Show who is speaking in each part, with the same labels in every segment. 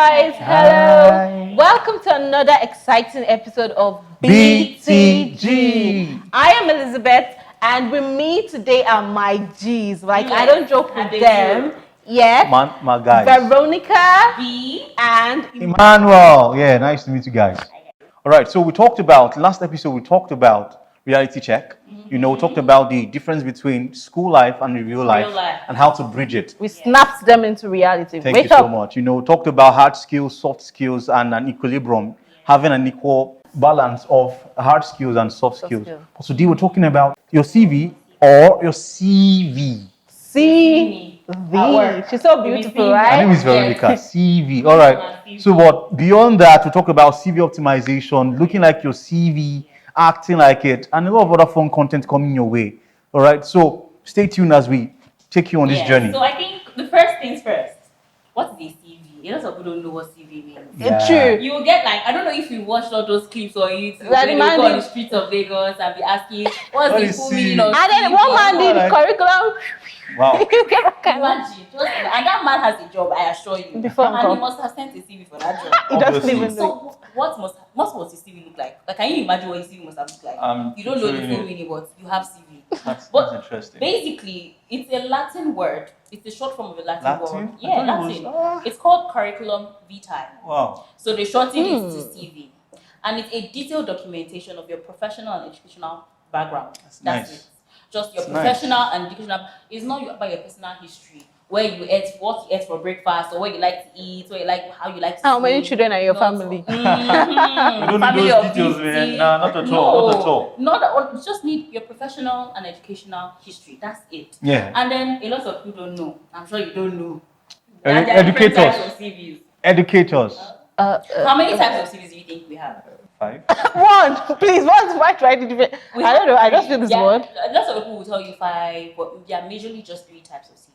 Speaker 1: guys, hello. Welcome to another exciting episode of BTG. I am Elizabeth, and with me today are my G's. I don't joke with them. Yes.
Speaker 2: My guys.
Speaker 1: Veronica,
Speaker 3: B,
Speaker 1: and
Speaker 2: Emmanuel. Yeah, nice to meet you guys. All right, so last episode we talked about reality check. We talked about the difference between school life and real life and how to bridge it.
Speaker 1: we snapped them into reality.
Speaker 2: Thank you so much. Talked about hard skills, soft skills, and an equilibrium, having an equal balance of hard skills and soft skills. So today we're talking about your CV or your CV.
Speaker 1: CV. She's so beautiful, right?
Speaker 2: My name is Veronica. CV. All right. So what? Beyond that, we talk about CV optimization, looking like your CV, acting like it, and a lot of other fun content coming your way. All right. So stay tuned as we take you on this journey.
Speaker 3: So I think the first things first. What is a CV? A lot of people don't know what CV means.
Speaker 1: It's true.
Speaker 3: You will get I don't know if you watched all those clips on YouTube.
Speaker 1: Like
Speaker 3: They go on the streets of Lagos and be asking, what's the full meaning of CV?
Speaker 1: And then one man did curriculum.
Speaker 2: Wow.
Speaker 3: Imagine. And that man has a job, I assure you. And he must have sent a CV for that job.
Speaker 1: He doesn't even know.
Speaker 3: So what must his CV look like? Can you imagine what his CV must have looked like? You don't know the full meaning, but you have CV.
Speaker 2: That's interesting.
Speaker 3: Basically, it's a Latin word. It's the short form of a Latin word. Yeah,
Speaker 2: Latin.
Speaker 3: It's called curriculum vitae.
Speaker 2: Wow.
Speaker 3: So they shorten it to CV. And it's a detailed documentation of your professional and educational background.
Speaker 2: That's
Speaker 3: nice.
Speaker 2: it.
Speaker 3: Just your professional and educational. It's not about your personal history. Where you ate, what you ate for breakfast, or what you like to eat, how you like to
Speaker 1: How many children are your family?
Speaker 2: We don't need those details, man. Nah, not at all.
Speaker 3: Not at all. You just need your professional and educational history. That's it.
Speaker 2: Yeah.
Speaker 3: And then a lot of people don't know. I'm sure you don't know.
Speaker 2: Educators. Educators.
Speaker 3: How many types of CVs do you think we have?
Speaker 2: 5.
Speaker 1: One, please. Why try to do it? I don't know. I just feel this one.
Speaker 3: Lots of people will tell you 5, but there are majorly just 3 types of CVs.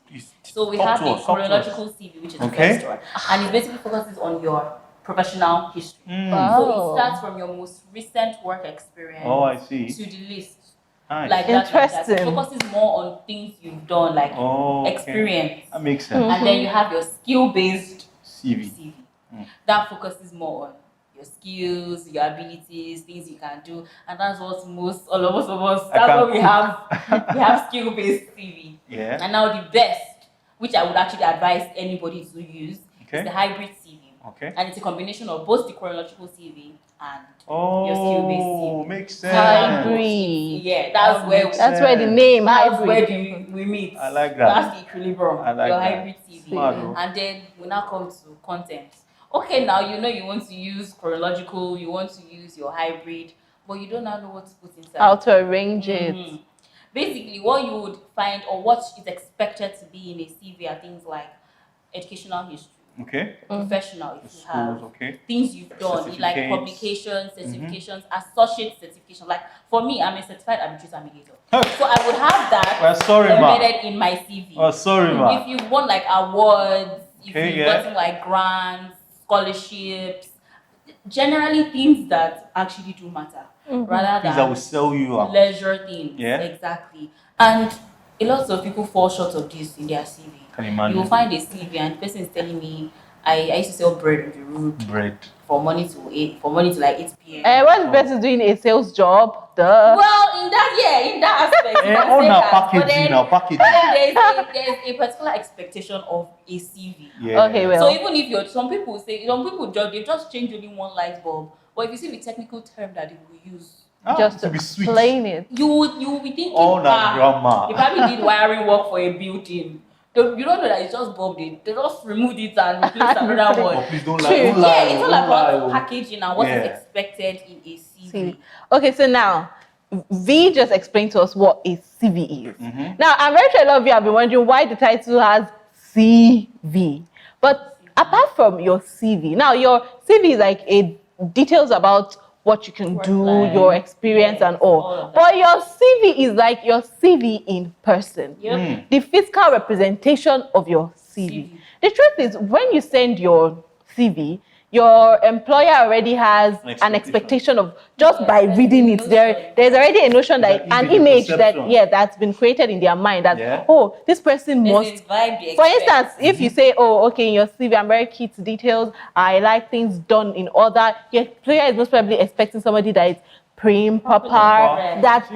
Speaker 3: So we have the chronological CV, which is the first one, and it basically focuses on your professional history. So it starts from your most recent work experience.
Speaker 2: Oh, I see.
Speaker 3: To the list.
Speaker 2: Nice.
Speaker 1: Interesting.
Speaker 3: It focuses more on things you've done, experience.
Speaker 2: That makes sense.
Speaker 3: And then you have your skill-based
Speaker 2: CV.
Speaker 3: That focuses more on your skills, your abilities, things you can do, and that's what all of us. That's what we have. We have skill-based CV.
Speaker 2: Yeah.
Speaker 3: And now the best, which I would actually advise anybody to use, is the hybrid CV.
Speaker 2: Okay.
Speaker 3: And it's a combination of both the chronological CV and your skill-based CV.
Speaker 2: Makes sense.
Speaker 1: Hybrid.
Speaker 3: Yeah, that's
Speaker 1: where the name hybrid.
Speaker 3: Where we meet.
Speaker 2: I like that.
Speaker 3: That's the equilibrium.
Speaker 2: I like
Speaker 3: your
Speaker 2: that.
Speaker 3: hybrid CV. And then we now come to content. Okay, now you want to use chronological, you want to use your hybrid, but you don't now know what to put inside.
Speaker 1: How to arrange it.
Speaker 3: Basically, what you would find or what is expected to be in a CV are things like educational history, professional, if you have, things you've done, like publications, certifications, associate certification. Like for me, I'm a certified administrator mediator, so I would have that embedded in my CV.
Speaker 2: Oh, sorry, ma.
Speaker 3: If you've won awards, if you've gotten grants, scholarships, generally things that actually do matter, rather
Speaker 2: things
Speaker 3: than
Speaker 2: that will sell you out.
Speaker 3: Leisure things. Yeah, exactly. And a lot of people fall short of this in their CV.
Speaker 2: Can you imagine?
Speaker 3: You will find a CV and the person is telling me, I used to sell bread on the road.
Speaker 2: Bread.
Speaker 3: For money to 8 p.m.
Speaker 1: What the person is doing a sales job? Duh.
Speaker 3: Well, in that aspect,
Speaker 2: packaging.
Speaker 3: There's a particular expectation of a CV.
Speaker 2: Yeah.
Speaker 1: Okay, well.
Speaker 3: So even if some people they just change only one light bulb, but if you see the technical term that they will use,
Speaker 1: just to explain it,
Speaker 3: you will be thinking,
Speaker 2: grandma.
Speaker 3: They probably did wiring work for a building. You don't know that it's just bulb. They just removed it and replaced another one.
Speaker 2: Oh, please don't lie.
Speaker 3: It's all about packaging and what is expected in a CV.
Speaker 1: Okay, so now V just explained to us what a CV is. Now, I'm very sure a lot of you have been wondering why the title has CV. But apart from your CV, now your CV is a details about what you can do, your experience and all. But your CV is like your CV in person. The physical representation of your CV. The truth is, when you send your CV, your employer already has an expectation of just by reading it. There's already a notion that an image that's been created in their mind that oh, this person must. For instance, if you say, oh, okay, in your CV, I'm very key to details. I like things done in order. Your employer is most probably expecting somebody that is prim, proper, that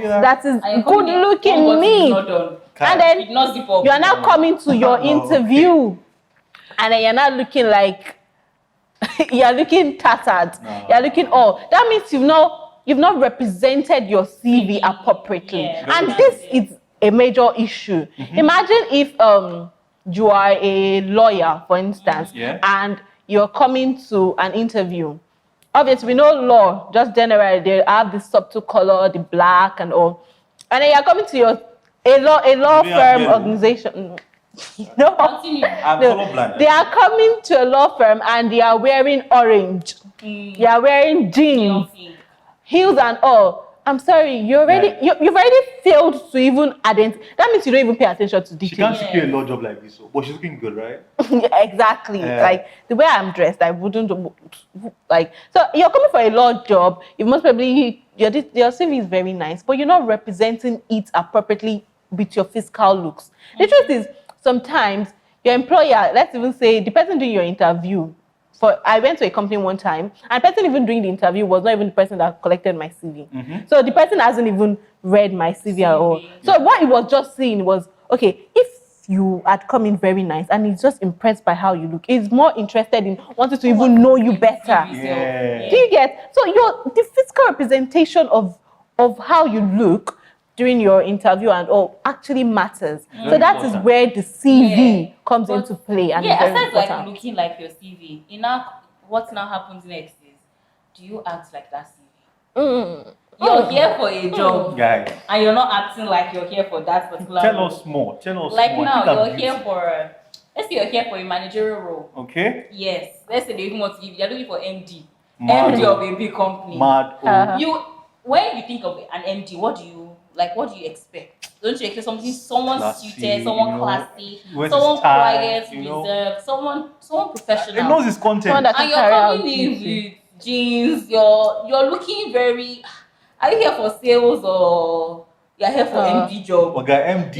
Speaker 1: is good looking, neat, and then you are now coming to your interview, and then you're not looking like. You're looking tattered. You're looking that means you've not represented your CV appropriately. And this is a major issue. Imagine if you are a lawyer, for instance, and you're coming to an interview. Obviously, we know law, just generally, they have the subtle color, the black and all. And then you're coming to a law firm organization. No, they are coming to a law firm and they are wearing orange. They are wearing jeans, heels and all. I'm sorry, you've already failed to even identify. That means you don't even pay attention to details.
Speaker 2: She can't secure a law job like this, but she's looking good, right?
Speaker 1: Exactly. Like the way I'm dressed, I wouldn't like. So you're coming for a law job. You most probably your CV is very nice, but you're not representing it appropriately with your physical looks. The truth is, sometimes your employer, let's even say the person doing your interview, I went to a company one time, and the person even doing the interview was not even the person that collected my CV. So the person hasn't even read my CV at all. So what he was just saying was, okay, if you had come in very nice and he's just impressed by how you look, he's more interested in wanting to even know you better. Do you get? So the physical representation of how you look during your interview and all actually matters. So that is where the CV comes into play. And
Speaker 3: aside like looking like your CV, what now happens next is, do you act like that CV? You're here for a job,
Speaker 2: guys,
Speaker 3: and you're not acting like you're here for that particular
Speaker 2: Tell
Speaker 3: role.
Speaker 2: us more.
Speaker 3: Like now, you're here for, let's say you're here for a managerial role.
Speaker 2: Okay.
Speaker 3: Yes. Let's say they even want to give you, you're looking for MD. MD of a big company. When you think of an MD, what do you expect? Don't you expect someone classy, suited, someone classy, someone quiet, reserved, someone professional?
Speaker 2: It knows his content.
Speaker 3: And you're coming in with jeans, you're looking very. Are you here for sales or you're here for MD job?
Speaker 2: MD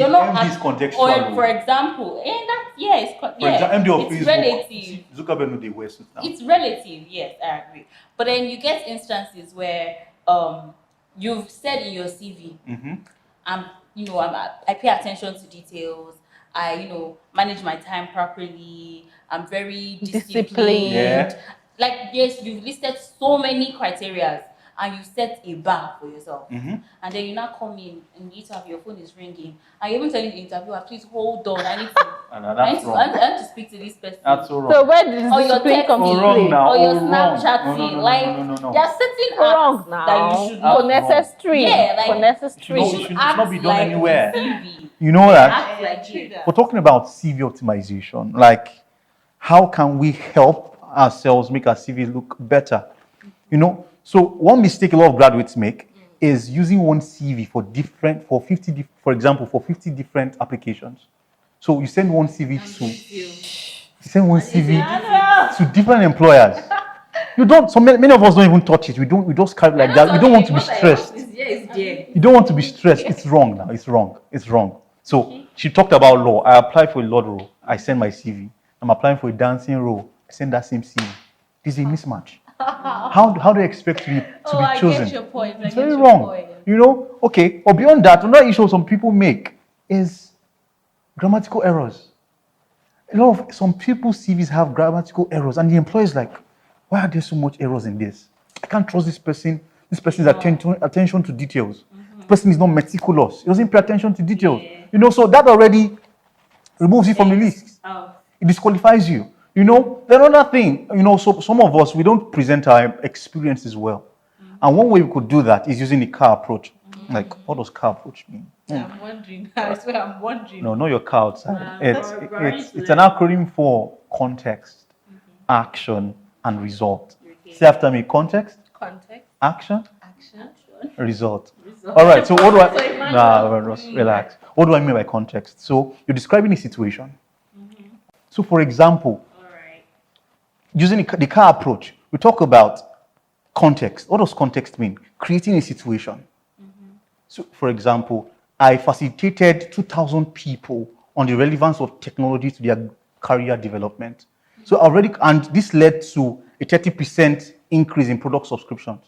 Speaker 2: is contextual.
Speaker 3: Or for example,
Speaker 2: MD of
Speaker 3: it's relative.
Speaker 2: Zuckerberg know the West now.
Speaker 3: It's relative, yes, I agree. But then you get instances where you've said in your CV, I pay attention to details. I, manage my time properly. I'm very disciplined.
Speaker 2: Yeah.
Speaker 3: Like, yes, you've listed so many criteria and you set a bar for yourself. And then you now come in and your phone is ringing. And you're even telling the interviewer, please hold on. I need to speak to this person.
Speaker 2: That's so wrong.
Speaker 1: So where did this discipline come in?
Speaker 3: Or you're Snapchatting.
Speaker 2: No.
Speaker 3: There are certain
Speaker 1: wrong
Speaker 3: apps
Speaker 1: now.
Speaker 3: that you should not.
Speaker 1: Necessary.
Speaker 2: Necessary.
Speaker 3: It should not be done anywhere.
Speaker 2: You know that? We're talking about CV optimization. Like, how can we help ourselves make our CV look better? So one mistake a lot of graduates make is using one CV for 50 different applications. So you send one CV to different employers. You don't. So many of us don't even touch it. We just carry like that. We don't want to be stressed. You don't want to be stressed. It's wrong now. It's wrong. So she talked about law. I applied for a law role. I send my CV. I'm applying for a dancing role. I send that same CV. This is a mismatch. How do you expect to be chosen?
Speaker 1: I get your point.
Speaker 2: It's very wrong. Okay. Or beyond that, another issue some people make is grammatical errors. Some people's CVs have grammatical errors, and the employer is like, why are there so much errors in this? I can't trust this person. This person is attention to details. The person is not meticulous. He doesn't pay attention to details. So that already removes you from the list. It disqualifies you. Then another thing, so some of us, we don't present our experiences well. And one way we could do that is using the CAR approach. Like, what does CAR approach mean?
Speaker 1: I'm wondering. I swear I'm wondering.
Speaker 2: No, not your CAR outside. It's an acronym for context, action, and result. Say after me, context, action, result. All right, so what do I... relax. What do I mean by context? So you're describing a situation. So for example, using the car approach, we talk about context. What does context mean? Creating a situation. So, for example, I facilitated 2,000 people on the relevance of technology to their career development. So already, and this led to a 30% increase in product subscriptions.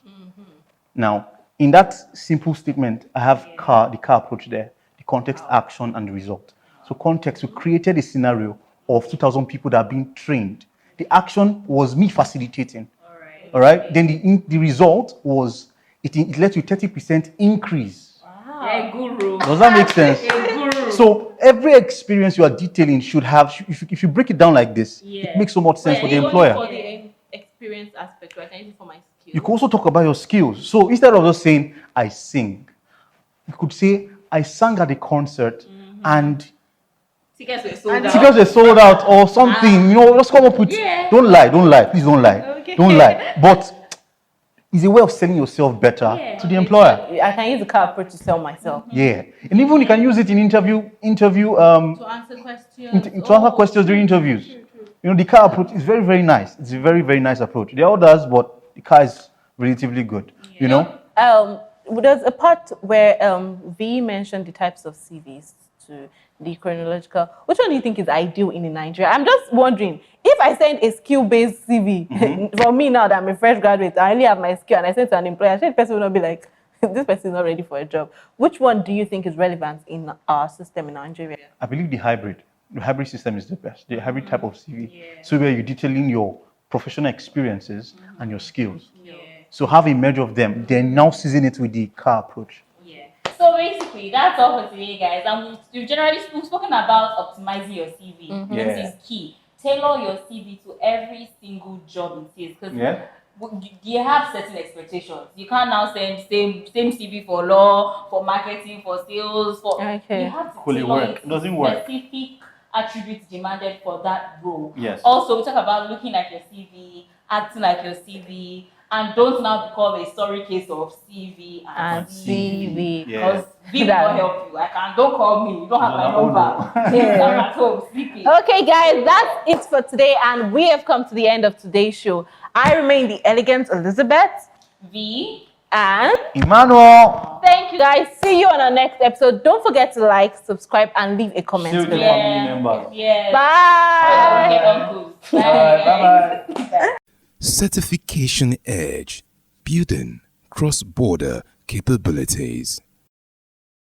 Speaker 2: Now, in that simple statement, I have the car approach there, the context, action, and the result. So context, we created a scenario of 2,000 people that are being trained. The action was me facilitating. All right. Then the result was it led to a 30% increase.
Speaker 3: Wow. Yeah, guru.
Speaker 2: Does that make sense? So every experience you are detailing should have, if you break it down like this, it makes so much sense for the employer.
Speaker 1: For the experience aspect, right? I use it for my skills.
Speaker 2: You can also talk about your skills. So instead of just saying, I sing, you could say, I sang at a concert and
Speaker 3: tickets
Speaker 2: were sold out or something. Just come up with, don't lie, please don't lie. Okay. Don't lie. But it's a way of selling yourself better to the employer.
Speaker 1: I can use the car approach to sell myself.
Speaker 2: Yeah. And even you can use it in interview
Speaker 1: to answer questions.
Speaker 2: To answer questions during interviews. True. The car approach is very, very nice. It's a very, very nice approach. There are others, but the car is relatively good.
Speaker 1: There's a part where V mentioned the types of CVs to the chronological. Which one do you think is ideal in Nigeria? I'm just wondering, if I send a skill-based CV, for me now that I'm a fresh graduate, I only have my skill and I send to an employer, the person will not be like, this person is not ready for a job. Which one do you think is relevant in our system in Nigeria?
Speaker 2: I believe the hybrid system is the best. The hybrid type of CV. Yeah. So where you're detailing your professional experiences and your skills. Yeah. So have a measure of them, then now season it with the car approach.
Speaker 3: Yeah. So basically, that's all for today, guys. And we've spoken about optimizing your CV. This is key. Tailor your CV to every single job it is. Because you have certain expectations. You can't now send same CV for law, for marketing, for sales. You have to tailor it to specific attributes demanded for that role.
Speaker 2: Yes.
Speaker 3: Also, we talk about looking like your CV, acting like your CV, and don't now become a story case of CV and CV. Because V will not help you. Don't call me. You don't have my number. I'm at home sleeping.
Speaker 1: Okay, guys, that's it for today, and we have come to the end of today's show. I remain the elegant Elizabeth,
Speaker 3: V,
Speaker 1: and
Speaker 2: Emmanuel.
Speaker 1: Thank you, guys. See you on our next episode. Don't forget to like, subscribe, and leave a comment.
Speaker 2: Family members.
Speaker 1: Bye.
Speaker 3: Bye.
Speaker 4: Certification Edge, building cross-border capabilities.